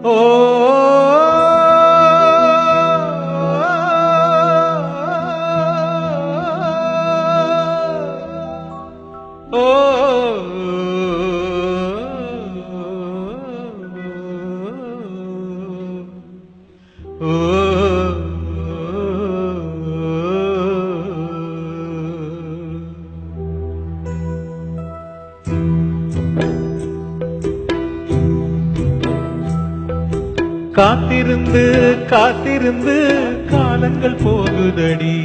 ஓ ஓ காத்திருந்து காத்திருந்து காலங்கள் போகுதடி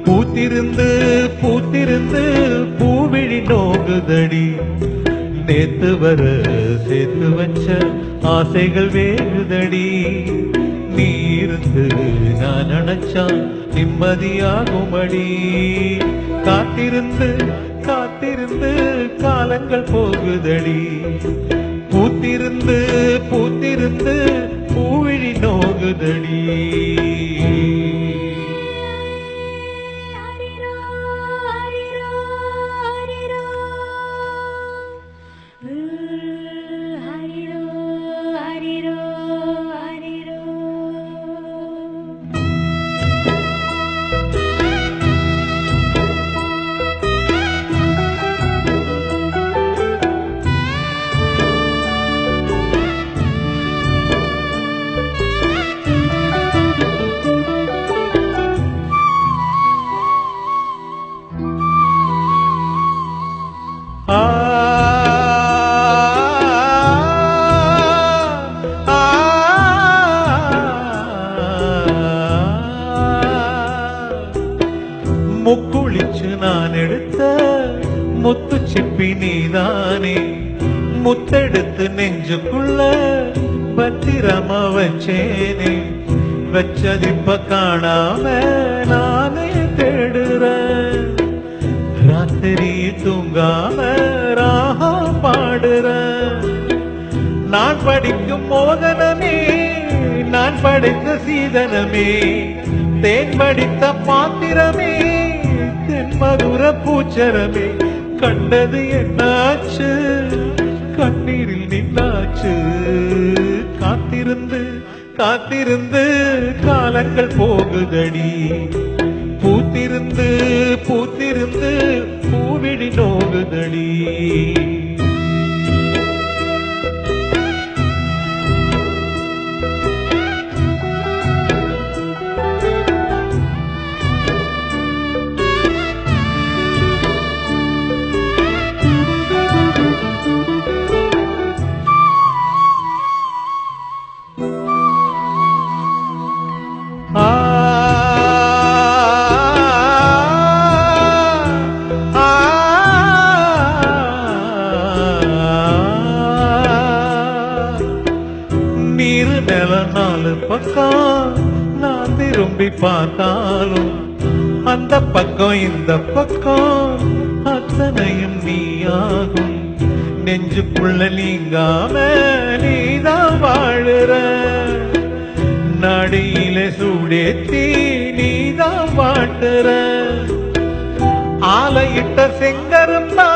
பூத்திருந்து பூத்திருந்து பூவிழி நோகுதடி நேத்து வர சேர்த்து வச்ச ஆசைகள் வேகுதடி நீ இருந்து நான் நினைச்சா நிம்மதியாகுமடி காத்திருந்து காத்திருந்து காலங்கள் போகுதடி பூத்திருந்து பூத்திருந்து பூவிழி நோகுதடி முக்குளிச்சு நான் எடுத்த முத்து சிப்பி நீதானே முத்தெடுத்து நெஞ்சுக்குள்ள பத்திரமா வச்சேனே வச்சதிப்ப காணாம நானே தேடுறேன் ராத்திரி தூங்காம ராகம் பாடுறேன் நான் படிக்கும் மோகனமே நான் படைத்த சீதனமே தேன் படித்த பாத்திரமே தென்மதுர பூச்சரமே கண்டது என்னாச்சு கண்ணீரில் நின்னாச்சு காத்திருந்து காத்திருந்து காலங்கள் போகுதடி பூத்திருந்து பூத்திருந்து பூவிழி நோகுதடி நீரு நில நாலு பக்கம் நான் திரும்பி பார்த்தாலும் அந்த பக்கம் இந்த பக்கம் அத்தனையும் நீயாகும் நெஞ்சுக்குள்ள நீங்காம நீதான் வாழுற நடியில சூடேத்தி நீதான் வாட்டுற ஆலையிட்ட செங்கரும்பா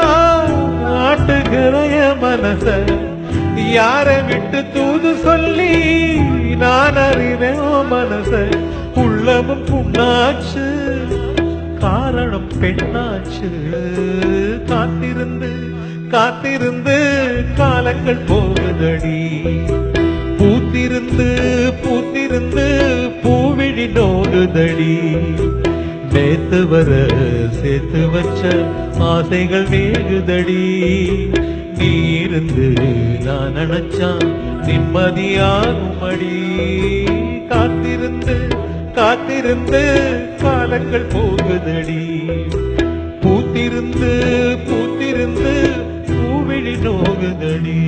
ஆட்டுகிற மனச யாரை விட்டு தூது சொல்லி நான் அறிவேன் மனச உள்ளமும் புண்ணாச்சு காரணம் பெண்ணாச்சு காத்திருந்து காத்திருந்து காலங்கள் போகுதடி பூத்திருந்து பூத்திருந்து பூவிழி நோகுதடி நேத்து வர சேர்த்து வச்ச ஆசைகள் வேகுதடி நீ இருந்து நான் நினைச்சா நிம்மதியாகுமடி காத்திருந்து காத்திருந்து காலங்கள் போகுதடி பூத்திருந்து பூத்திருந்து பூவிழி நோகுதடி